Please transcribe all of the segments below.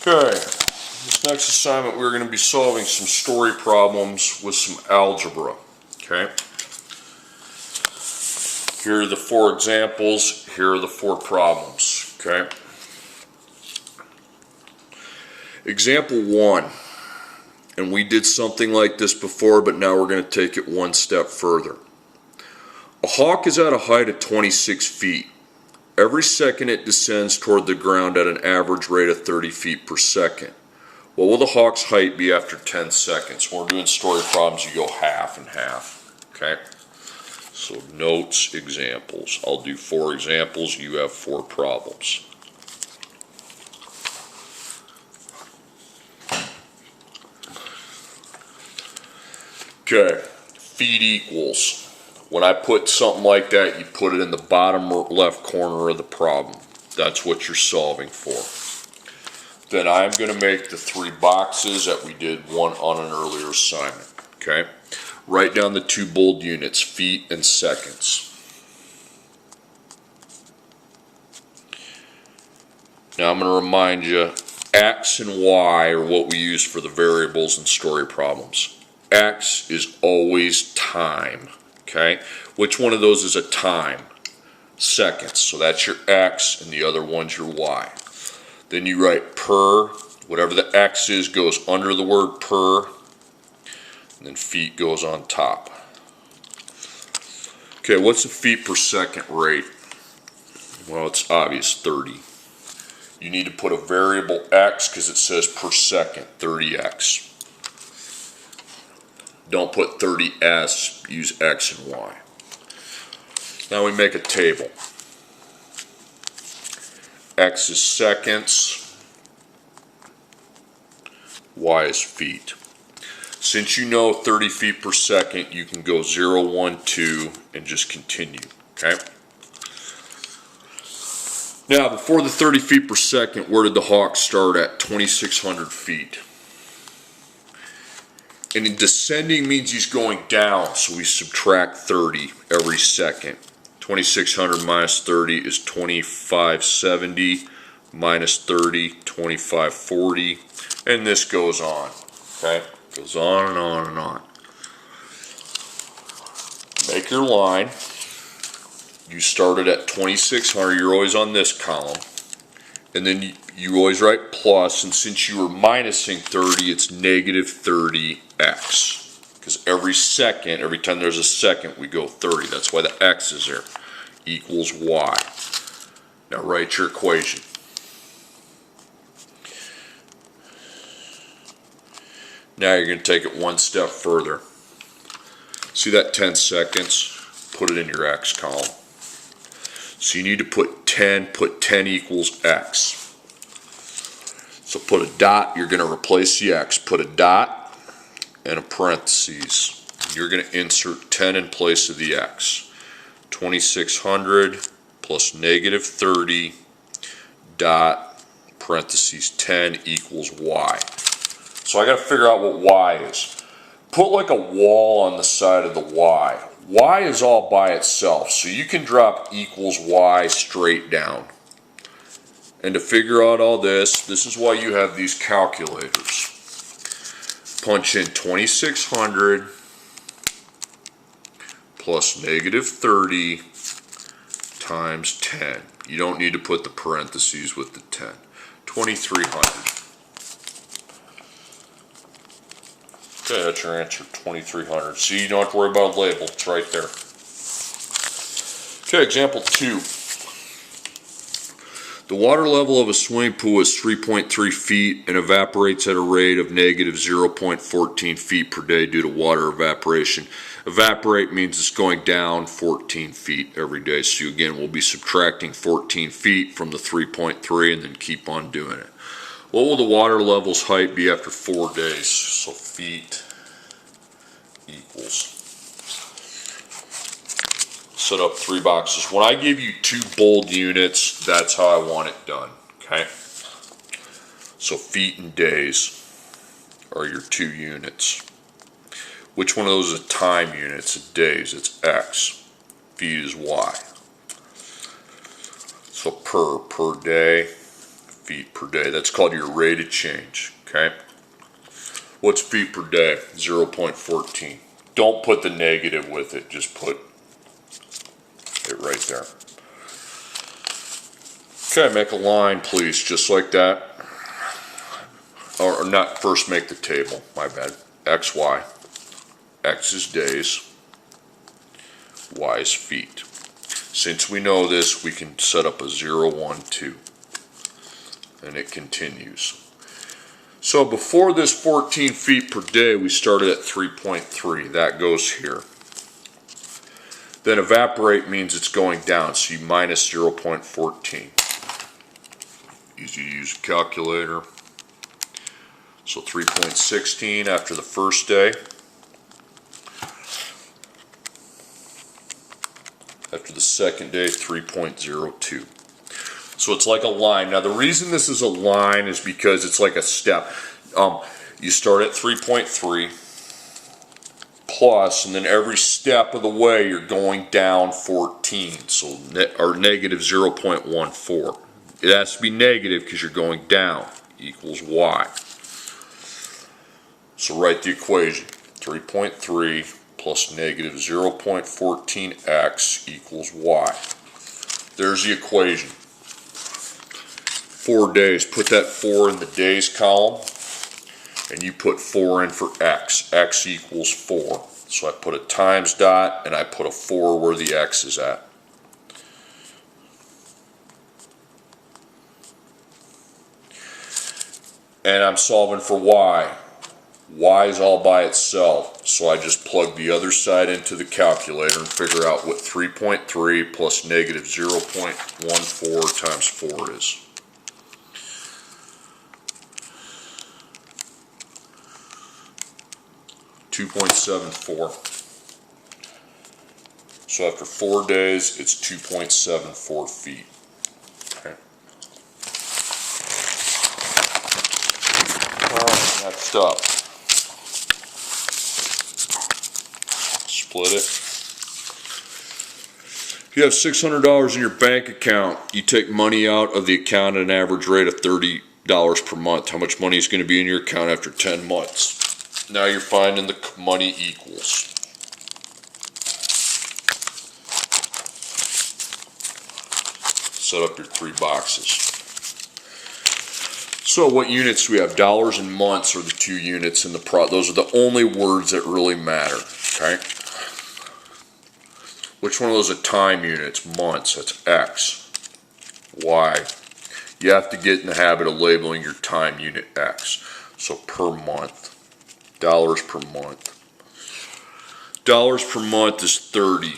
Okay, this next assignment we're going to be solving some story problems with some algebra. Okay, here are the 4 examples, here are the 4 problems. Okay, example 1, and we did something like this before, but now we're going to take it one step further. A hawk is at a height of 26 feet. Every second it descends toward the ground at an average rate of 30 feet per second. What will the hawk's height be after 10 seconds? When we're doing story problems, you go half and half. Okay? So notes, examples. I'll do 4 examples. You have 4 problems. Okay, feet equals. When I put something like that, you put it in the bottom left corner of the problem. That's what you're solving for. Then I'm going to make the 3 boxes that we did one on an earlier assignment. Okay? Write down the 2 bold units, feet and seconds. Now I'm going to remind you, X and Y are what we use for the variables in story problems. X is always time. Okay, which one of those is a time? Seconds. So that's your X and the other one's your Y. Then you write per, whatever the X is goes under the word per, and then feet goes on top. Okay, what's the feet per second rate? Well, it's obvious, 30. You need to put a variable X because it says per second, 30X. Don't put 30s, use X and Y. Now we make a table. X is seconds, Y is feet. Since you know 30 feet per second, you can go 0, 1, 2, and just continue, okay? Now, before the 30 feet per second, where did the hawk start at? 2,600 feet. And in descending means he's going down, so we subtract 30 every second. 2,600 minus 30 is 2,570, minus 30, 2,540, and this goes on, okay? Goes on and on and on. Make your line. You started at 2,600, you're always on this column. And then you always write plus, and since you were minusing 30, it's negative 30x. Because every second, every time there's a second, we go 30. That's why the x is there. Equals y. Now write your equation. Now you're going to take it one step further. See that 10 seconds? Put it in your x column. So you need to put 10 equals x. So put a dot, you're going to replace the x. Put a dot and a parentheses. You're going to insert 10 in place of the x. 2,600 plus negative 30 dot parentheses 10 equals y. So I got to figure out what y is. Put like a wall on the side of the y. Y is all by itself, so you can drop equals y straight down. And to figure out all this, this is why you have these calculators. Punch in 2,600 plus negative 30 times 10. You don't need to put the parentheses with the 10. 2,300. Okay, that's your answer, 2,300. See, you don't have to worry about a label, it's right there. Okay, example 2. The water level of a swimming pool is 3.3 feet and evaporates at a rate of negative 0.14 feet per day due to water evaporation. Evaporate means it's going down 14 feet every day. So again, we'll be subtracting 14 feet from the 3.3 and then keep on doing it. What will the water level's height be after 4 days? So feet equals. Set up 3 boxes. When I give you 2 bold units, that's how I want it done. Okay? So feet and days are your 2 units. Which one of those is a time unit? It's days. It's x. Feet is y. So per day. feet per day. That's called your rate of change, okay? What's feet per day? 0.14. Don't put the negative with it, just put it right there. Okay, make a line, please, just like that. Or not, first make the table, my bad. X, Y. X is days, Y is feet. Since we know this, we can set up a 0, 1, 2. And it continues. So before this 14 feet per day, we started at 3.3. That goes here. Then evaporate means it's going down, so you minus 0.14. Easy to use a calculator. So 3.16 after the first day. After the second day, 3.02. So it's like a line. Now the reason this is a line is because it's like a step. You start at 3.3 plus, and then every step of the way you're going down 14, so or negative 0.14. It has to be negative because you're going down, equals Y. So write the equation, 3.3 plus negative 0.14x equals Y. There's the equation. 4 days, put that 4 in the days column, and you put 4 in for x. X equals 4. So I put a times dot, and I put a 4 where the x is at. And I'm solving for y. Y is all by itself, so I just plug the other side into the calculator and figure out what 3.3 plus negative 0.14 times 4 is. $2.74. So after 4 days, it's 2.74 feet. Okay. Alright, next up. Split it. If you have $600 in your bank account, you take money out of the account at an average rate of $30 per month. How much money is going to be in your account after 10 months? Now you're finding the money equals. Set up your 3 boxes. So what units do we have? Dollars and months are the 2 units in the those are the only words that really matter. Okay. Which one of those are time units? Months. That's X. Y. You have to get in the habit of labeling your time unit X. So per month. Dollars per month. Dollars per month is 30.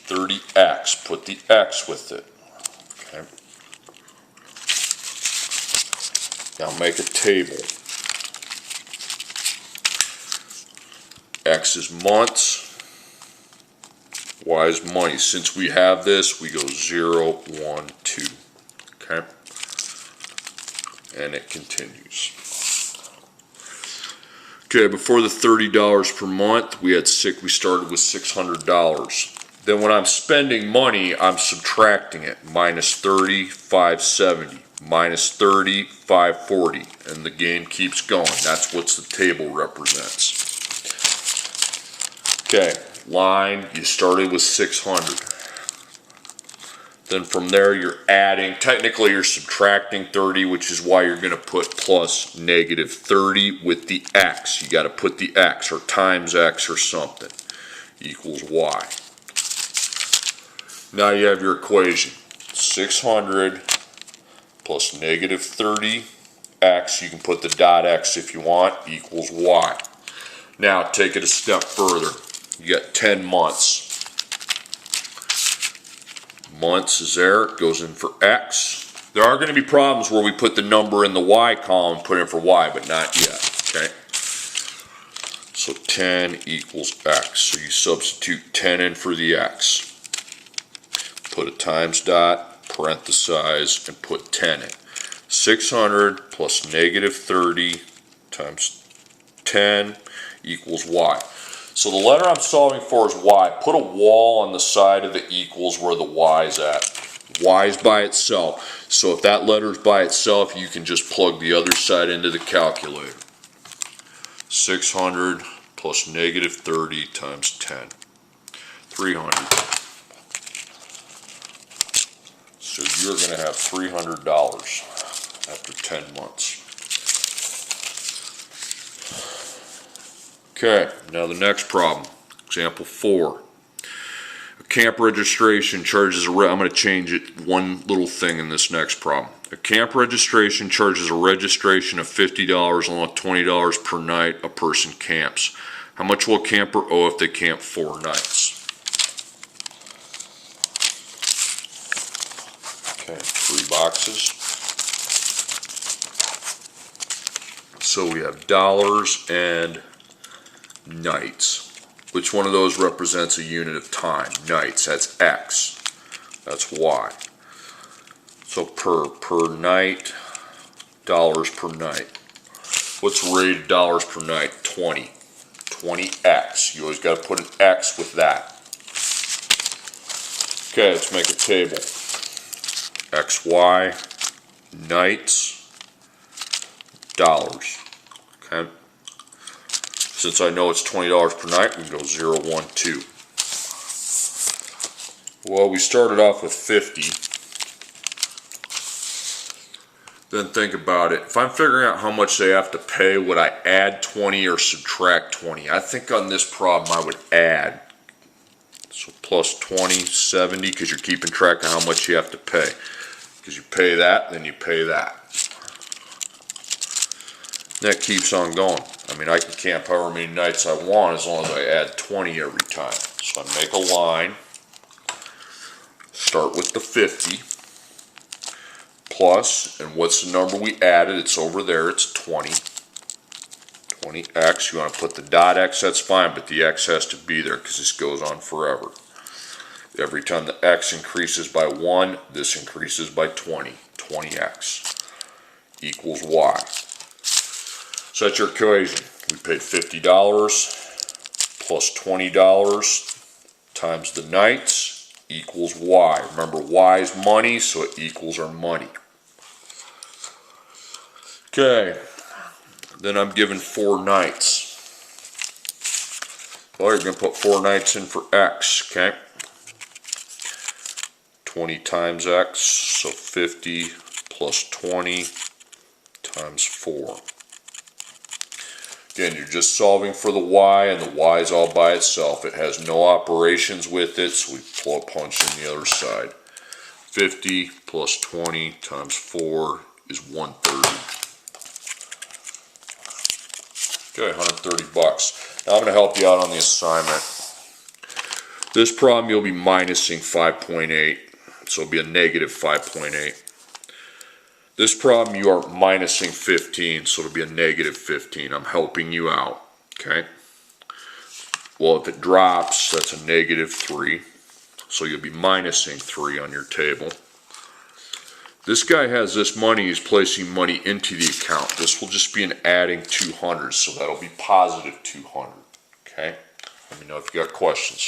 30x. Put the X with it. Okay. Now make a table. X is months. Y is money. Since we have this, we go 0, 1, 2. Okay? And it continues. Okay, before the $30 per month, we started with $600. Then when I'm spending money, I'm subtracting it. Minus 30, 570. Minus 30, 540. And the game keeps going. That's what the table represents. Okay, line, you started with 600. Then from there you're adding, technically you're subtracting 30, which is why you're going to put plus negative 30 with the X. You got to put the X or times X or something. Equals Y. Now you have your equation. 600 plus negative 30x, you can put the dot X if you want, equals Y. Now take it a step further. You got 10 months. Months is there, it goes in for X. There are going to be problems where we put the number in the Y column and put in for Y, but not yet, okay? So 10 equals X. So you substitute 10 in for the X. Put a times dot, parenthesize, and put 10 in. 600 plus negative 30 times 10 equals Y. So the letter I'm solving for is Y. Put a wall on the side of the equals where the Y is at. Y is by itself. So if that letter is by itself, you can just plug the other side into the calculator. 600 plus negative 30 times 10. 300. So you're going to have $300 after 10 months. Okay, now the next problem. Example 4. A camp registration charges I'm going to change it one little thing in this next problem. A camp registration charges a registration of $50 along with $20 per night a person camps. How much will a camper owe if they camp 4 nights? Okay, 3 boxes. So we have dollars and nights. Which one of those represents a unit of time? Nights, that's X. That's Y. So per night, dollars per night. What's rated dollars per night? 20. 20X. You always got to put an X with that. Okay, let's make a table. XY, nights, dollars. Okay. Since I know it's $20 per night, we can go 0, 1, 2. Well, we started off with 50. Then think about it. If I'm figuring out how much they have to pay, would I add 20 or subtract 20? I think on this problem I would add. So plus 20, 70, because you're keeping track of how much you have to pay. Because you pay that, then you pay that. That keeps on going. I mean, I can camp however many nights I want as long as I add 20 every time. So I make a line, start with the 50, plus, and what's the number we added? It's over there, it's 20. 20x, you want to put the dot x, that's fine, but the x has to be there because this goes on forever. Every time the x increases by 1, this increases by 20. 20x equals y. So that's your equation. We paid $50 plus $20 times the nights equals y. Remember, y is money, so it equals our money. Okay, then I'm given 4 nights. Well, you're going to put 4 nights in for x, okay? 20 times x, so 50 plus 20 times 4. Again, you're just solving for the y, and the y is all by itself. It has no operations with it, so we punch in the other side. 50 plus 20 times 4 is 130. Okay, 130 bucks. Now I'm going to help you out on the assignment. This problem you'll be minusing 5.8, so it'll be a negative 5.8. This problem you are minusing 15, so it'll be a negative 15. I'm helping you out, okay? Well, if it drops, that's a negative 3, so you'll be minusing 3 on your table. This guy has this money, he's placing money into the account. This will just be an adding 200, so that'll be positive 200, okay? Let me know if you got questions.